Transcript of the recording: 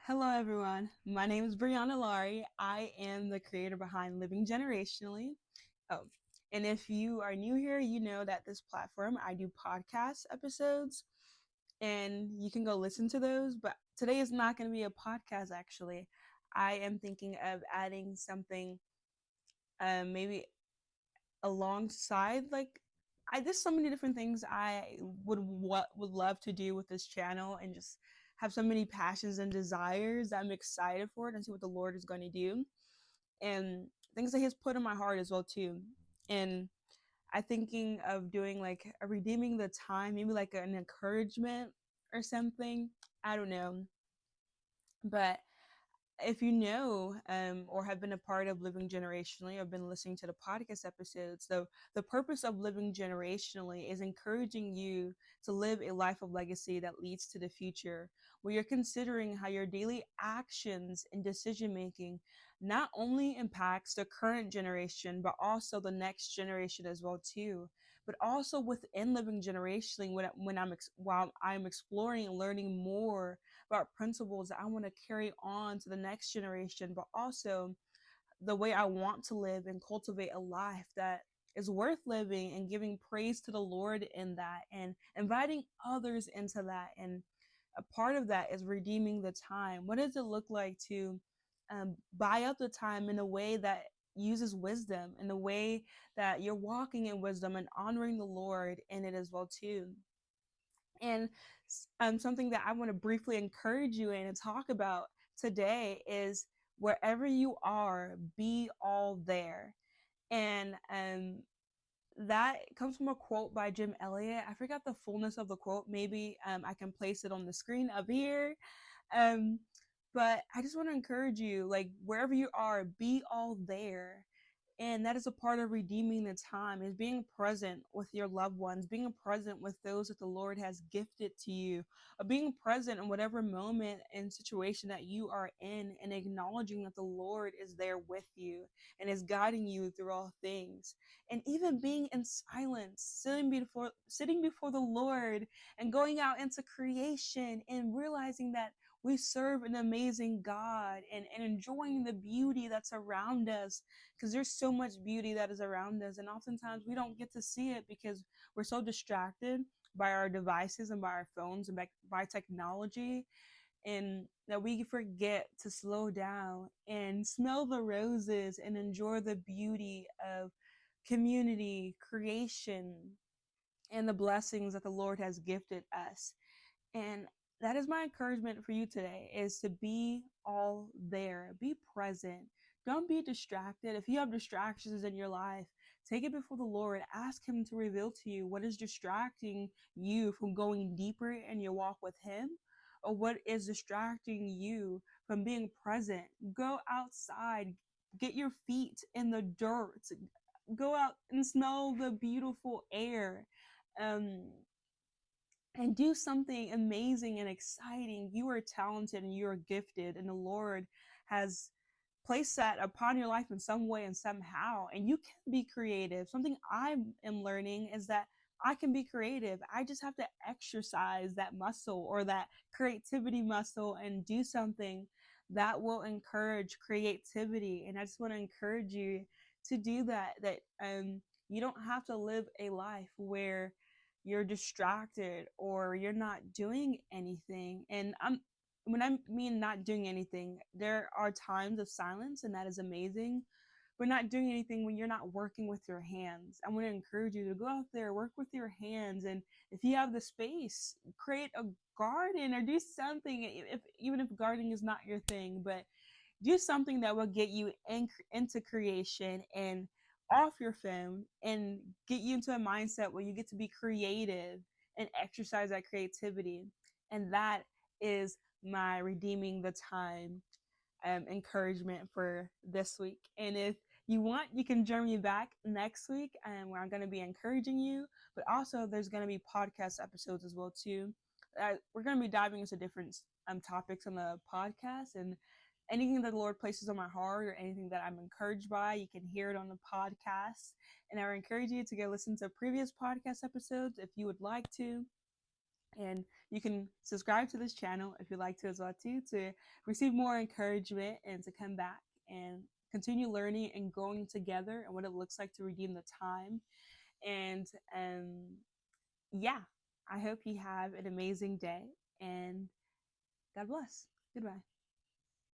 Hello, everyone. My name is Brianna Laurie. I am the creator behind Living Generationally. Oh, and if you are new here, you know that this platform, I do podcast episodes and you can go listen to those. But today is not going to be a podcast, actually. I am thinking of adding something maybe alongside there's so many different things I would love to do with this channel and just have so many passions and desires that I'm excited for it and see what the Lord is going to do and things that He's put in my heart as well too. And I thinking of doing like a redeeming the time, maybe like an encouragement or something. I don't know, but if you know or have been a part of Living Generationally or been listening to the podcast episodes, so the purpose of Living Generationally is encouraging you to live a life of legacy that leads to the future, where you're considering how your daily actions and decision making not only impacts the current generation, but also the next generation as well too. But also within Living Generationally, while I'm exploring and learning more about principles that I want to carry on to the next generation, but also the way I want to live and cultivate a life that is worth living and giving praise to the Lord in that and inviting others into that. And a part of that is redeeming the time. What does it look like to buy up the time in a way that uses wisdom, in a way that you're walking in wisdom and honoring the Lord in it as well too? And something that I want to briefly encourage you in and talk about today is wherever you are, be all there. And that comes from a quote by Jim Elliot. I forgot the fullness of the quote. Maybe I can place it on the screen up here. Um, but I just want to encourage you, like wherever you are, be all there. And that is a part of redeeming the time, is being present with your loved ones, being present with those that the Lord has gifted to you, being present in whatever moment and situation that you are in, and acknowledging that the Lord is there with you and is guiding you through all things. And even being in silence, sitting before the Lord and going out into creation and realizing that we serve an amazing God, and enjoying the beauty that's around us, because there's so much beauty that is around us, and oftentimes we don't get to see it because we're so distracted by our devices and by our phones and by technology, and that we forget to slow down and smell the roses and enjoy the beauty of community, creation, and the blessings that the Lord has gifted us. And that is my encouragement for you today, is to be all there, be present. Don't be distracted. If you have distractions in your life, take it before the Lord. Ask Him to reveal to you what is distracting you from going deeper in your walk with Him, or what is distracting you from being present. Go outside, get your feet in the dirt, go out and smell the beautiful air. Um, and do something amazing and exciting. You are talented and you are gifted, and the Lord has placed that upon your life in some way and somehow. And you can be creative. Something I am learning is that I can be creative. I just have to exercise that muscle or that creativity muscle and do something that will encourage creativity. And I just want to encourage you to do that. You don't have to live a life where you're distracted or you're not doing anything. And when I mean not doing anything, there are times of silence, and that is amazing. But not doing anything when you're not working with your hands. I want to encourage you to go out there, work with your hands, and if you have the space, create a garden or do something. If even if gardening is not your thing, but do something that will get you into creation and off your phone and get you into a mindset where you get to be creative and exercise that creativity. And that is my redeeming the time encouragement for this week. And if you want, you can join me back next week, where I'm going to be encouraging you, but also there's going to be podcast episodes as well too. We're going to be diving into different topics on the podcast, and anything that the Lord places on my heart or anything that I'm encouraged by, you can hear it on the podcast. And I would encourage you to go listen to previous podcast episodes if you would like to. And you can subscribe to this channel if you'd like to as well too, to receive more encouragement and to come back and continue learning and growing together and what it looks like to redeem the time. And yeah, I hope you have an amazing day, and God bless. Goodbye.